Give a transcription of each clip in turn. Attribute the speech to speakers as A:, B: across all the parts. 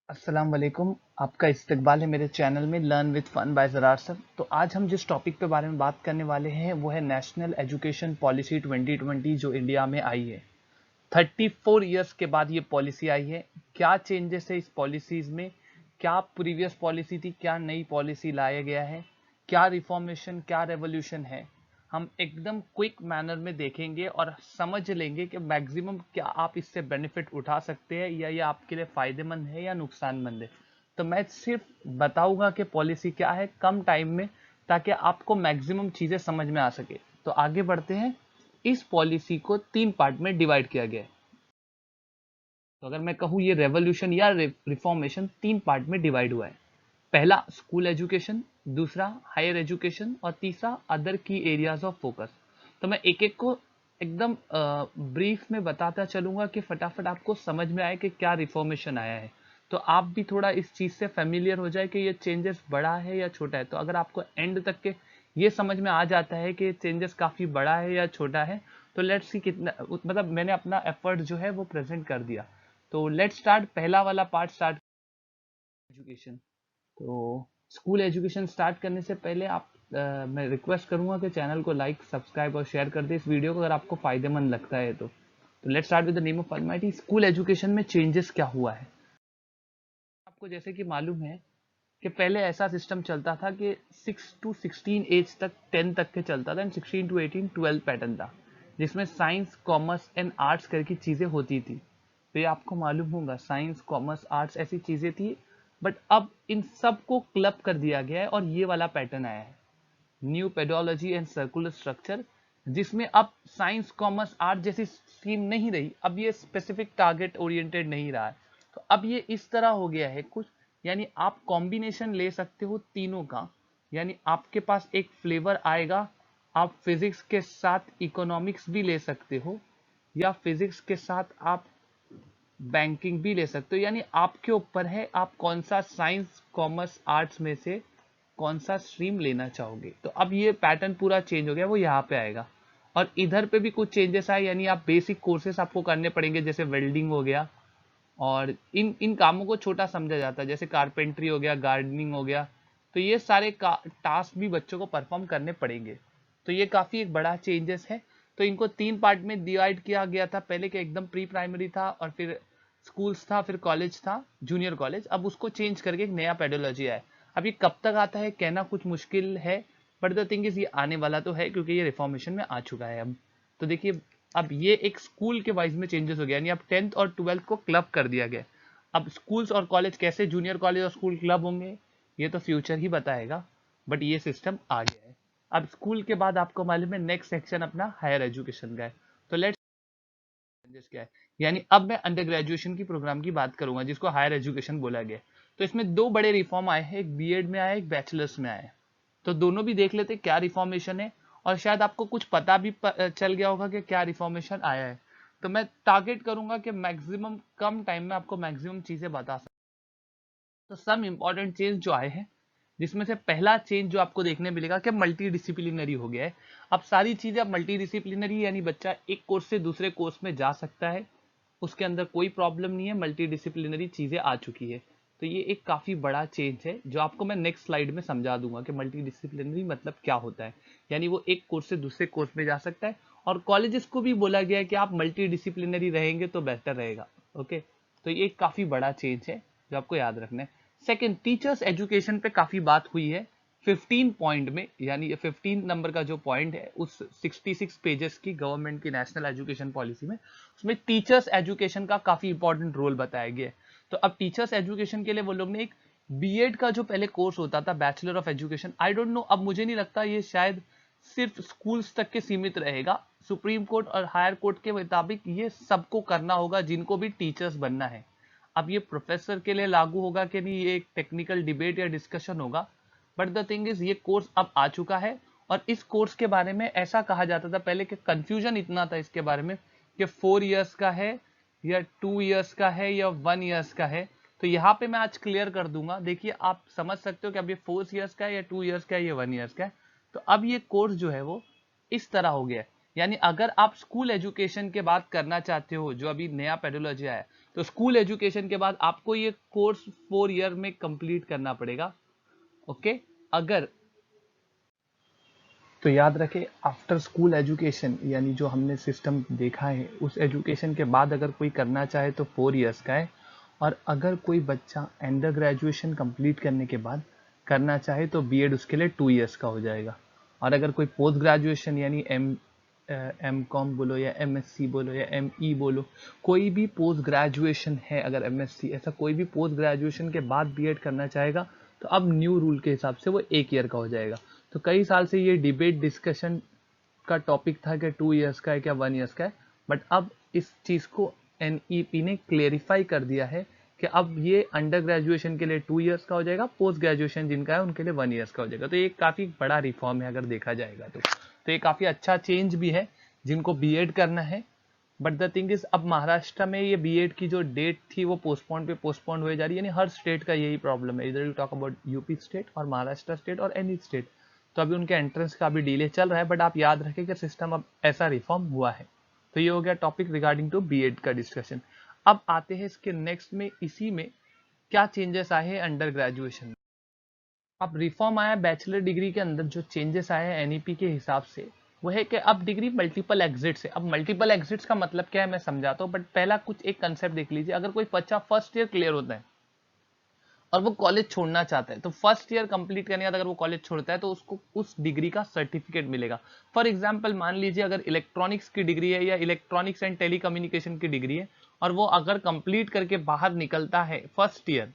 A: अस्सलाम वालेकुम। आपका इस्तकबाल है मेरे चैनल में learn with fun by Zarar sir. तो आज हम जिस टॉपिक पे बारे में बात करने वाले हैं वो है नेशनल एजुकेशन पॉलिसी 2020 जो इंडिया में आई है। 34 इयर्स के बाद ये पॉलिसी आई है। क्या चेंजेस है इस पॉलिसीज में, क्या प्रीवियस पॉलिसी थी, क्या नई पॉलिसी लाया गया है, क्या रिफॉर्मेशन, क्या रेवोल्यूशन है, हम एकदम क्विक मैनर में देखेंगे और समझ लेंगे कि मैक्सिमम क्या आप इससे बेनिफिट उठा सकते हैं या ये आपके लिए फायदेमंद है या नुकसानमंद है। तो मैं सिर्फ बताऊंगा कि पॉलिसी क्या है कम टाइम में, ताकि आपको मैक्सिमम चीजें समझ में आ सके। तो आगे बढ़ते हैं। इस पॉलिसी को 3 पार्ट में डिवाइड किया गया है। तो अगर मैं कहूँ ये रेवोल्यूशन या रिफॉर्मेशन 3 पार्ट में डिवाइड हुआ है। पहला स्कूल एजुकेशन, दूसरा हायर एजुकेशन और तीसरा अदर की एरियाज ऑफ फोकस। तो मैं एक एक को एकदम ब्रीफ में बताता चलूंगा कि फटाफट आपको समझ में आए कि क्या रिफॉर्मेशन आया है, तो आप भी थोड़ा इस चीज से फेमिलियर हो जाए कि ये चेंजेस बड़ा है या छोटा है। तो अगर आपको एंड तक के ये समझ में आ जाता है कि चेंजेस काफी बड़ा है या छोटा है, तो लेट्स सी कितना, मतलब मैंने अपना एफर्ट जो है वो प्रेजेंट कर दिया। तो लेट्स स्टार्ट, पहला वाला पार्ट स्टार्ट, एजुकेशन। तो स्कूल एजुकेशन स्टार्ट करने से पहले मैं रिक्वेस्ट करूंगा कि चैनल को लाइक, सब्सक्राइब और शेयर कर दे इस वीडियो को अगर आपको फायदेमंद लगता है तो let's start with the name of Almighty. School education में चेंजेस क्या हुआ है आपको जैसे कि मालूम है कि पहले ऐसा सिस्टम चलता था कि 6 to 16 एज तक, 10 तक के चलता था, एंड 16 to 18 12 पैटर्न था, जिसमें साइंस, कॉमर्स एंड आर्ट्स करके चीजें होती थी। तो ये आपको मालूम होगा, साइंस, कॉमर्स, आर्ट्स ऐसी चीजें थी। बट अब इन सब को क्लब कर दिया गया है और ये वाला पैटर्न आया है, new pedology and circular structure, जिसमें अब साइंस, कॉमर्स, आर्ट जैसी स्ट्रीम नहीं रही। अब ये स्पेसिफिक टारगेट ओरिएंटेड नहीं रहा है। तो अब ये इस तरह हो गया है कुछ, यानी आप कॉम्बिनेशन ले सकते हो तीनों का। यानी आपके पास एक फ्लेवर आएगा, आप फिजिक्स के साथ इकोनॉमिक्स भी ले सकते हो, या फिजिक्स के साथ आप बैंकिंग भी ले सकते हो। यानी आपके ऊपर है आप कौन सा साइंस, कॉमर्स, आर्ट्स में से कौन सा स्ट्रीम लेना चाहोगे। तो अब ये पैटर्न पूरा चेंज हो गया, वो यहाँ पे आएगा। और इधर पे भी कुछ चेंजेस आए, यानी आप बेसिक कोर्सेस आपको करने पड़ेंगे, जैसे वेल्डिंग हो गया, और इन इन कामों को छोटा समझा जाता है, जैसे कारपेंट्री हो गया, गार्डनिंग हो गया। तो ये सारे टास्क भी बच्चों को परफॉर्म करने पड़ेंगे। तो ये काफी एक बड़ा चेंजेस है। तो इनको 3 पार्ट में डिवाइड किया गया था, पहले के एकदम प्री प्राइमरी था, और फिर स्कूल्स था, फिर कॉलेज था, जूनियर कॉलेज। अब उसको चेंज करके एक नया पेडोलॉजी आया। अब ये कब तक आता है कहना कुछ मुश्किल है, बट द थिंग इज ये आने वाला तो है, क्योंकि ये रिफॉर्मेशन में आ चुका है अब। तो देखिए, अब ये एक स्कूल के वाइज में चेंजेस हो गया, यानी अब 10th और 12th को क्लब कर दिया गया। अब स्कूल्स और कॉलेज कैसे जूनियर कॉलेज और स्कूल क्लब होंगे, ये तो फ्यूचर ही बताएगा, बट ये सिस्टम आ गया है। अब स्कूल के बाद आपको मालूम है नेक्स्ट सेक्शन अपना हायर एजुकेशन का है। तो लेट्स चेंजेस क्या है, यानी अब मैं अंडर ग्रेजुएशन की प्रोग्राम की बात करूंगा, जिसको हायर एजुकेशन बोला गया। तो इसमें 2 बड़े रिफॉर्म आए हैं, एक बीएड में आया, एक बैचलर्स में आया। तो दोनों भी देख लेते क्या रिफॉर्मेशन है, और शायद आपको कुछ पता भी चल गया होगा कि क्या रिफॉर्मेशन आया है। तो मैं टारगेट करूंगा कि मैक्सिमम कम टाइम में आपको मैक्सिमम चीजें बता सकूं। तो सम इंपॉर्टेंट चेंज जो आए हैं, जिसमें से पहला चेंज जो आपको देखने मिलेगा कि मल्टी डिसिप्लिनरी हो गया है। अब सारी चीजें अब मल्टी डिसिप्लिनरी, यानी बच्चा एक कोर्स से दूसरे कोर्स में जा सकता है, उसके अंदर कोई प्रॉब्लम नहीं है, मल्टी डिसिप्लिनरी चीजें आ चुकी है। तो ये एक काफी बड़ा चेंज है, जो आपको मैं नेक्स्ट स्लाइड में समझा दूंगा कि मल्टी डिसिप्लिनरी मतलब क्या होता है। यानी वो एक कोर्स से दूसरे कोर्स में जा सकता है, और कॉलेजेस को भी बोला गया है कि आप मल्टी डिसिप्लिनरी रहेंगे तो बेहतर रहेगा। ओके, तो ये एक काफी बड़ा चेंज है जो आपको याद रखना है। सेकंड, टीचर्स एजुकेशन पे काफी बात हुई है 15 पॉइंट में, यानी 15 नंबर का जो पॉइंट है उस 66 पेजेस की गवर्नमेंट की नेशनल एजुकेशन पॉलिसी में, उसमें टीचर्स एजुकेशन का काफी इंपॉर्टेंट रोल बताया गया है। तो अब टीचर्स एजुकेशन के लिए वो लोग ने एक बीएड का जो पहले कोर्स होता था, bachelor of education, I don't know, अब मुझे नहीं लगता ये शायद सिर्फ स्कूल्स तक के सीमित रहेगा। सुप्रीम कोर्ट और हायर कोर्ट के मुताबिक ये सबको करना होगा जिनको भी टीचर्स बनना है। अब ये प्रोफेसर के लिए लागू होगा कि नहीं, ये एक टेक्निकल डिबेट या डिस्कशन होगा, बट द थिंग इज ये कोर्स अब आ चुका है। और इस कोर्स के बारे में ऐसा कहा जाता था पहले कि कंफ्यूजन इतना था इसके बारे में कि 4 इयर्स का है या 2 इयर्स का है या 1 इयर्स का है। तो यहाँ पे मैं आज क्लियर कर दूंगा, देखिए आप समझ सकते हो कि अब ये 4 इयर्स का है या 2 इयर्स का है या 1 इयर्स का है। तो अब ये कोर्स जो है वो इस तरह हो गया है। यानी अगर आप स्कूल एजुकेशन के बात करना चाहते हो, जो अभी नया पेडोलॉजी आया है, तो स्कूल एजुकेशन के बाद आपको ये कोर्स 4 ईयर में कंप्लीट करना पड़ेगा। ओके, अगर तो याद रखें, आफ्टर स्कूल एजुकेशन यानी जो हमने सिस्टम देखा है, उस एजुकेशन के बाद अगर कोई करना चाहे तो 4 ईयर्स का है, और अगर कोई बच्चा अंडर ग्रेजुएशन कंप्लीट करने के बाद करना चाहे तो बीएड उसके लिए 2 ईयर्स का हो जाएगा। और अगर कोई पोस्ट ग्रेजुएशन यानी एम कॉम बोलो या एमएससी बोलो या एमई बोलो, कोई भी पोस्ट ग्रेजुएशन है, अगर एमएससी ऐसा कोई भी पोस्ट ग्रेजुएशन के बाद बीएड करना चाहेगा तो अब न्यू रूल के हिसाब से वो 1 ईयर का हो जाएगा। तो कई साल से ये डिबेट डिस्कशन का टॉपिक था कि 2 ईयर्स का है क्या 1 ईयर्स का है, बट अब इस चीज को एनईपी ने क्लेरिफाई कर दिया है कि अब ये अंडर ग्रेजुएशन के लिए 2 ईयर्स का हो जाएगा, पोस्ट ग्रेजुएशन जिनका है उनके लिए 1 ईयर्स का हो जाएगा। तो ये काफी बड़ा रिफॉर्म है अगर देखा जाएगा तो ये काफी अच्छा चेंज भी है जिनको बीएड करना है। बट द थिंग इज, अब महाराष्ट्र में ये बीएड की जो डेट थी वो पोस्टपोन हुए जा रही है, यानी हर स्टेट का यही प्रॉब्लम है, इधर you talk about UP state और महाराष्ट्र स्टेट और एनी स्टेट। तो अभी उनके एंट्रेंस का भी डिले चल रहा है, बट आप याद रखें कि सिस्टम अब ऐसा रिफॉर्म हुआ है। तो ये हो गया टॉपिक रिगार्डिंग टू बीएड का डिस्कशन। अब आते हैं इसके नेक्स्ट में, इसी में क्या चेंजेस आए हैं अंडर ग्रेजुएशन में। अब रिफॉर्म आया बैचलर डिग्री के अंदर, जो चेंजेस आए हैं एनईपी के हिसाब से वो है कि अब डिग्री मल्टीपल एग्जिट्स है। अब मल्टीपल एग्जिट्स का मतलब क्या है मैं समझाता हूँ, बट पहला कुछ एक कंसेप्ट देख लीजिए। अगर कोई बच्चा फर्स्ट ईयर क्लियर होता है और वो कॉलेज छोड़ना चाहता है, तो फर्स्ट ईयर कंप्लीट करने के बाद अगर वो कॉलेज छोड़ता है तो उसको उस डिग्री का सर्टिफिकेट मिलेगा। फॉर एग्जांपल मान लीजिए अगर इलेक्ट्रॉनिक्स की डिग्री है या इलेक्ट्रॉनिक्स एंड टेलीकम्युनिकेशन की डिग्री है, और वो अगर कंप्लीट करके बाहर निकलता है फर्स्ट ईयर,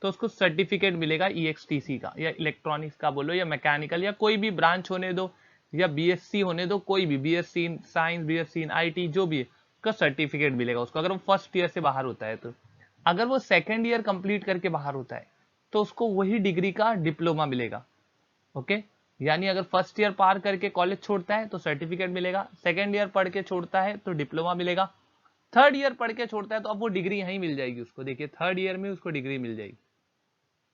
A: तो उसको सर्टिफिकेट मिलेगा ईएक्सटीसी का, या इलेक्ट्रॉनिक्स का बोलो या मैकेनिकल या कोई भी ब्रांच होने दो, या बीएससी होने दो, कोई भी BSc in science, BSc in IT, जो भी है उसका सर्टिफिकेट मिलेगा उसको, अगर वो फर्स्ट ईयर से बाहर होता है। तो अगर वो सेकेंड ईयर कंप्लीट करके बाहर होता है तो उसको वही डिग्री का डिप्लोमा मिलेगा। ओके, यानी अगर फर्स्ट ईयर पार करके कॉलेज छोड़ता है तो सर्टिफिकेट मिलेगा, सेकेंड ईयर पढ़ के छोड़ता है तो डिप्लोमा मिलेगा, थर्ड ईयर पढ़ के छोड़ता है तो अब वो डिग्री यहीं मिल जाएगी उसको। देखिए थर्ड ईयर में उसको डिग्री मिल जाएगी,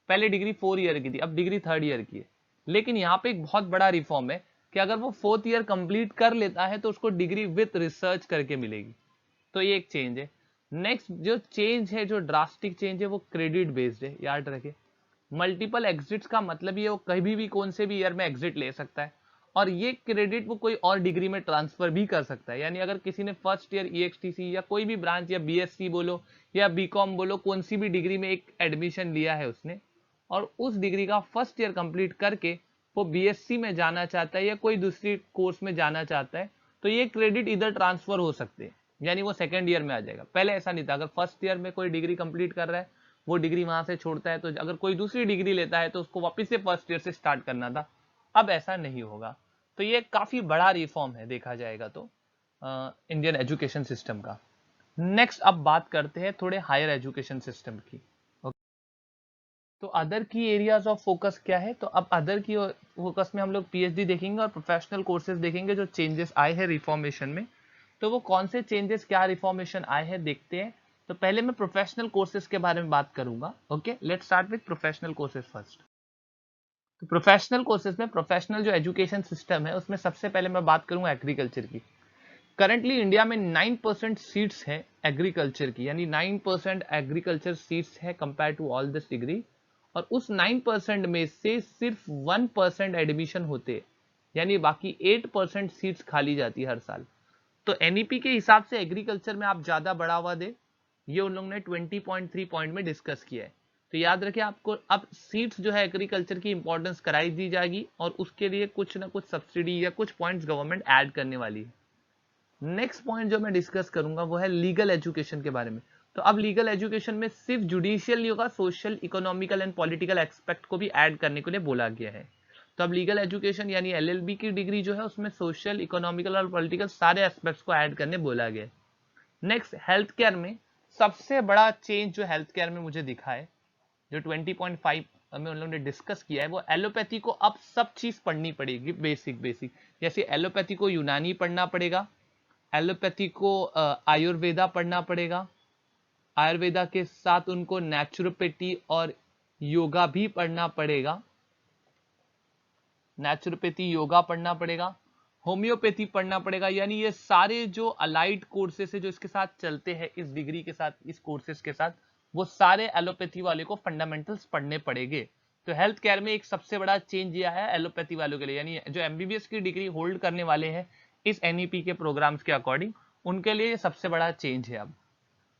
A: पहले डिग्री 4 ईयर की थी, अब डिग्री थर्ड ईयर की है। लेकिन यहाँ पे एक बहुत बड़ा रिफॉर्म है कि अगर वो फोर्थ ईयर कंप्लीट कर लेता है तो उसको डिग्री विथ रिसर्च करके मिलेगी। तो ये एक चेंज है। नेक्स्ट जो चेंज है, जो ड्रास्टिक चेंज है, वो क्रेडिट बेस्ड है। याद रखे, मल्टीपल एग्जिट्स का मतलब ये वो कभी भी कौन से भी ईयर में एग्जिट ले सकता है, और ये क्रेडिट वो कोई और डिग्री में ट्रांसफर भी कर सकता है। यानी अगर किसी ने फर्स्ट ईयर ईएक्सटीसी या कोई भी ब्रांच या बीएससी बोलो या बीकॉम बोलो, कौन सी भी डिग्री में एक एडमिशन लिया है उसने, और उस डिग्री का फर्स्ट ईयर कंप्लीट करके वो बीएससी में जाना चाहता है या कोई दूसरी कोर्स में जाना चाहता है, तो ये क्रेडिट इधर ट्रांसफर हो सकते हैं, यानी वो सेकेंड ईयर में आ जाएगा। पहले ऐसा नहीं था, अगर फर्स्ट ईयर में कोई डिग्री कंप्लीट कर रहा है, वो डिग्री वहां से छोड़ता है, तो अगर कोई दूसरी डिग्री लेता है तो उसको वापस से फर्स्ट ईयर से स्टार्ट करना था। अब ऐसा नहीं होगा। तो ये काफी बड़ा रिफॉर्म है देखा जाएगा तो इंडियन एजुकेशन सिस्टम का। नेक्स्ट अब बात करते हैं थोड़े हायर एजुकेशन सिस्टम की। तो अदर की एरियाज ऑफ फोकस क्या है, तो अब अदर की फोकस में हम लोग पीएचडी देखेंगे और प्रोफेशनल कोर्सेज देखेंगे जो चेंजेस आए हैं रिफॉर्मेशन में। तो वो कौन से चेंजेस, क्या रिफॉर्मेशन आए हैं देखते हैं। तो पहले मैं प्रोफेशनल कोर्सेज के बारे में बात करूंगा। Okay, let's start with professional courses first. तो प्रोफेशनल कोर्सेज में, प्रोफेशनल जो एजुकेशन सिस्टम है उसमें सबसे पहले मैं बात करूंगा एग्रीकल्चर की। करंटली इंडिया में 9% सीट्स है एग्रीकल्चर की, यानी 9% एग्रीकल्चर सीट्स है compare to all this degree, और उस 9% में से सिर्फ 1% एडमिशन होते, यानी बाकी 8% सीट्स खाली जाती है हर साल। तो एनईपी के हिसाब से एग्रीकल्चर में आप ज्यादा बढ़ावा दे, ये उन लोगों ने 20.3 पॉइंट में डिस्कस किया है। तो याद रखिए आपको अब सीट्स जो है एग्रीकल्चर की इंपॉर्टेंस कराई दी जाएगी, और उसके लिए कुछ ना कुछ सब्सिडी या कुछ पॉइंट्स गवर्नमेंट ऐड करने वाली है। नेक्स्ट पॉइंट जो मैं डिस्कस करूंगा वो है लीगल एजुकेशन के बारे में। तो अब लीगल एजुकेशन में सिर्फ जुडिशियल नहीं होगा, social, economical and political aspect को भी ऐड करने के लिए बोला गया है। तो अब लीगल एजुकेशन यानी एलएलबी की डिग्री जो है उसमें सोशल, इकोनॉमिकल और पॉलिटिकल सारे एस्पेक्ट्स को ऐड करने बोला गया है। नेक्स्ट हेल्थ केयर में सबसे बड़ा चेंज जो हेल्थ केयर में मुझे दिखा है, जो 20.5 में उन लोगों ने डिस्कस किया है, वो एलोपैथी को अब सब चीज पढ़नी पड़ेगी, बेसिक जैसे एलोपैथी को यूनानी पढ़ना पड़ेगा, एलोपैथी को आयुर्वेदा पढ़ना पड़ेगा, आयुर्वेदा के साथ उनको नेचुरोपैथी और योगा भी पढ़ना पड़ेगा, नेचुरोपैथी योगा पढ़ना पड़ेगा, होम्योपैथी पढ़ना पड़ेगा, यानी ये सारे जो अलाइड कोर्सेस है जो इसके साथ चलते हैं, इस डिग्री के साथ, इस कोर्सेस के साथ, वो सारे एलोपैथी वाले को फंडामेंटल्स पढ़ने पड़ेंगे। तो हेल्थ केयर में एक सबसे बड़ा चेंज यह है एलोपैथी वालों के लिए, यानी जो एमबीबीएस की डिग्री होल्ड करने वाले हैं इस एनईपी के प्रोग्राम्स के अकॉर्डिंग, उनके लिए सबसे बड़ा चेंज है। अब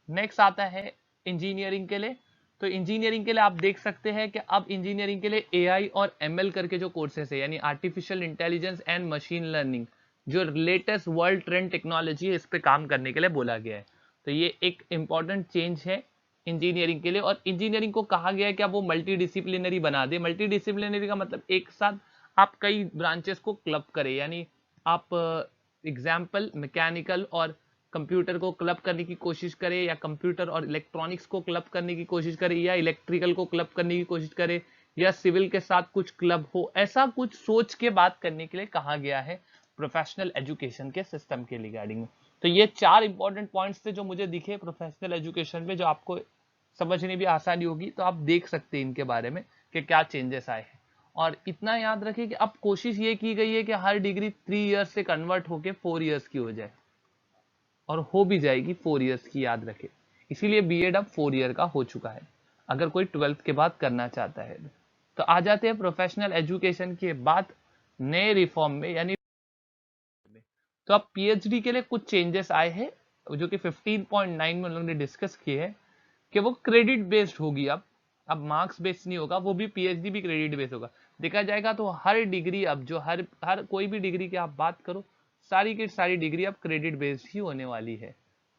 A: नेक्स्ट आता है इंजीनियरिंग के लिए। तो इंजीनियरिंग के लिए आप देख सकते हैं कि अब इंजीनियरिंग के लिए एआई और एमएल करके जो कोर्सेस है, यानी artificial intelligence and machine learning, जो लेटेस्ट वर्ल्ड ट्रेंड टेक्नोलॉजी है, इस पे काम करने के लिए बोला गया है। तो ये एक इंपॉर्टेंट चेंज है इंजीनियरिंग के लिए। और इंजीनियरिंग को कहा गया है कि आप वो मल्टी डिसिप्लिनरी बना दे। मल्टी डिसिप्लिनरी का मतलब एक साथ आप कई ब्रांचेस को क्लब करें, यानी आप एग्जाम्पल मैकेनिकल और कंप्यूटर को क्लब करने की कोशिश करे, या कंप्यूटर और इलेक्ट्रॉनिक्स को क्लब करने की कोशिश करे, या इलेक्ट्रिकल को क्लब करने की कोशिश करे, या सिविल के साथ कुछ क्लब हो, ऐसा कुछ सोच के बात करने के लिए कहा गया है प्रोफेशनल एजुकेशन के सिस्टम के रिगार्डिंग में। तो ये 4 इंपॉर्टेंट पॉइंट्स थे जो मुझे दिखे प्रोफेशनल एजुकेशन में, जो आपको समझने भी आसानी होगी। तो आप देख सकते हैं इनके बारे में कि क्या चेंजेस आए हैं। और इतना याद रखें कि अब कोशिश ये की गई है कि हर डिग्री 3 इयर्स से कन्वर्ट होके 4 इयर्स की हो जाए, और हो भी जाएगी 4 इयर्स की, याद रखें। इसीलिए बीएड अब 4 ईयर का हो चुका है अगर कोई 12th के बाद करना चाहता है। तो आ जाते हैं प्रोफेशनल एजुकेशन के बाद नए रिफॉर्म में, यानी तो अब पीएचडी के लिए कुछ चेंजेस आए हैं जो कि 15.9 में उन्होंने डिस्कस किए हैं कि वो क्रेडिट बेस्ड होगी। अब मार्क्स बेस्ड नहीं होगा, वो भी पीएचडी भी क्रेडिट बेस्ड होगा। देखा जाएगा तो हर डिग्री अब जो हर हर कोई भी डिग्री की आप बात करो, सारी की सारी डिग्री अब क्रेडिट बेस्ड ही होने वाली है।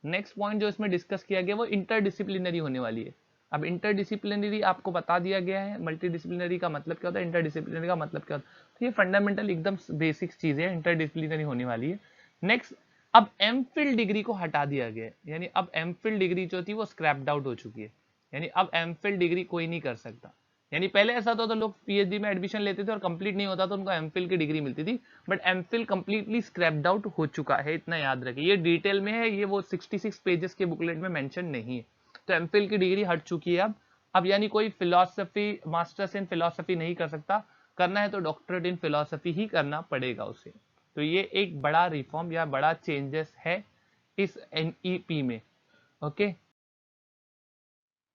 A: नेक्स्ट पॉइंट जो इसमें डिस्कस किया गया वो इंटरडिसिप्लिनरी होने वाली है। अब इंटरडिसिप्लिनरी आपको बता दिया गया है, मल्टीडिसिप्लिनरी का मतलब क्या होता है, इंटरडिसिप्लिनरी का मतलब क्या होता है। तो ये फंडामेंटल एकदम बेसिक चीज है, इंटरडिसिप्लिनरी होने वाली है। नेक्स्ट, अब एमफिल डिग्री को हटा दिया गया है, यानी अब एमफिल डिग्री जो थी वो स्क्रैप्ड आउट हो चुकी है, यानी अब एमफिल डिग्री कोई नहीं कर सकता। यानी पहले ऐसा था तो लोग पीएचडी में एडमिशन लेते थे और कंप्लीट नहीं होता तो उनको एमफिल की डिग्री मिलती थी, but MPhil completely scraped out हो चुका है, इतना याद रखिए। ये डिटेल में है, ये वो 66 पेजेस के बुकलेट में मेंशन नहीं है। तो एमफिल की डिग्री हट चुकी है अब यानी कोई फिलोसफी मास्टर्स इन फिलोसफी नहीं कर सकता, करना है तो डॉक्टरेट इन फिलोसफी ही करना पड़ेगा उसे। तो ये एक बड़ा रिफॉर्म या बड़ा चेंजेस है इस एनईपी में। Okay,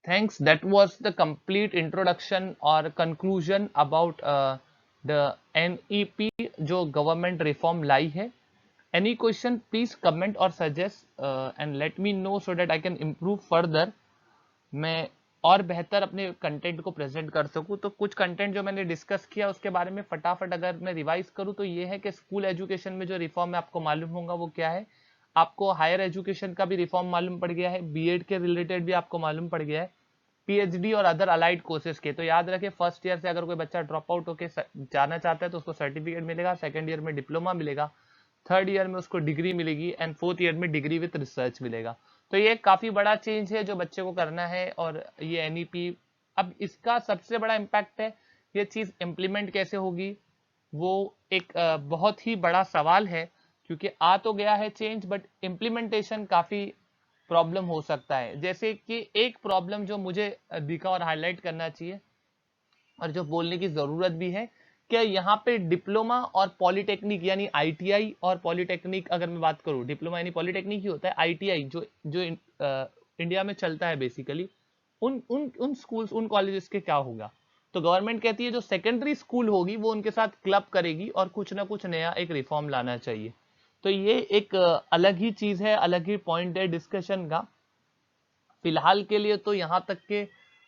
A: thanks, that was the complete introduction or conclusion about the NEP जो गवर्नमेंट रिफॉर्म लाई है। any question please comment or suggest and let me know so that I can improve further, मैं और बेहतर अपने content को present कर सकूं। तो कुछ कंटेंट जो मैंने डिस्कस किया उसके बारे में फटाफट अगर मैं रिवाइज करूं तो ये है कि स्कूल एजुकेशन में जो रिफॉर्म है आपको मालूम होगा वो क्या है। आपको हायर एजुकेशन का भी रिफॉर्म मालूम पड़ गया है, बीएड के रिलेटेड भी आपको मालूम पड़ गया है, पीएचडी और अदर अलाइड कोर्सेज के। तो याद रखें फर्स्ट ईयर से अगर कोई बच्चा ड्रॉप आउट होकर जाना चाहता है तो उसको सर्टिफिकेट मिलेगा, सेकंड ईयर में डिप्लोमा मिलेगा, थर्ड ईयर में उसको डिग्री मिलेगी, एंड फोर्थ ईयर में डिग्री विद रिसर्च मिलेगा। तो ये काफी बड़ा चेंज है जो बच्चे को करना है। और ये एनईपी, अब इसका सबसे बड़ा इम्पैक्ट है ये चीज इम्प्लीमेंट कैसे होगी, वो एक बहुत ही बड़ा सवाल है, क्योंकि आ तो गया है चेंज बट इम्प्लीमेंटेशन काफी प्रॉब्लम हो सकता है। जैसे कि एक प्रॉब्लम जो मुझे दिखा और हाईलाइट करना चाहिए और जो बोलने की जरूरत भी है, कि यहाँ पे डिप्लोमा और पॉलिटेक्निक यानी आईटीआई और पॉलिटेक्निक, अगर मैं बात करूँ डिप्लोमा यानी पॉलिटेक्निक ही होता है, आईटीआई जो जो इंडिया में चलता है बेसिकली, उन उन उन स्कूल्स उन कॉलेजेस के क्या होगा। तो गवर्नमेंट कहती है जो सेकेंडरी स्कूल होगी वो उनके साथ क्लब करेगी और कुछ ना कुछ नया एक रिफॉर्म लाना चाहिए। तो ये एक अलग ही चीज है, अलग ही पॉइंट है डिस्कशन का। फिलहाल के लिए तो यहाँ तक के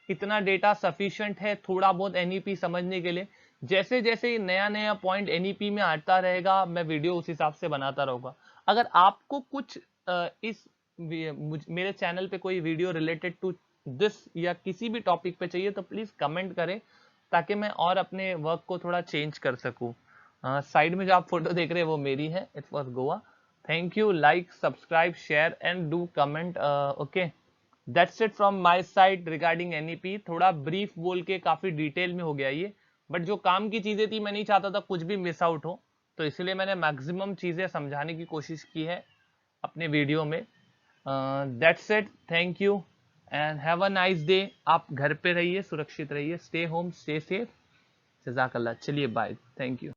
A: इतना डेटा सफिशिएंट है थोड़ा बहुत एनईपी समझने के लिए। जैसे जैसे नया नया पॉइंट एनईपी में आता रहेगा मैं वीडियो उस हिसाब से बनाता रहूंगा। अगर आपको कुछ इस मेरे चैनल पे कोई वीडियो रिलेटेड टू दिस या किसी भी टॉपिक पे चाहिए तो प्लीज कमेंट करें, ताकि मैं और अपने वर्क को थोड़ा चेंज कर सकूं। साइड में जो आप फोटो देख रहे हैं वो मेरी है, it was Goa. Thank you, like subscribe share and do comment. Okay, that's it from my side regarding NEP. थोड़ा ब्रीफ बोल के काफी डिटेल में हो गया ये, बट जो काम की चीजें थी मैं नहीं चाहता था कुछ भी मिस आउट हो, तो इसलिए मैंने मैक्सिमम चीजें समझाने की कोशिश की है अपने वीडियो में। That's it, thank you and have a nice day. आप घर पे रहिए, सुरक्षित रहिए, स्टे होम स्टे सेफ। जज़ाकल्लाह, चलिए बाय, थैंक यू।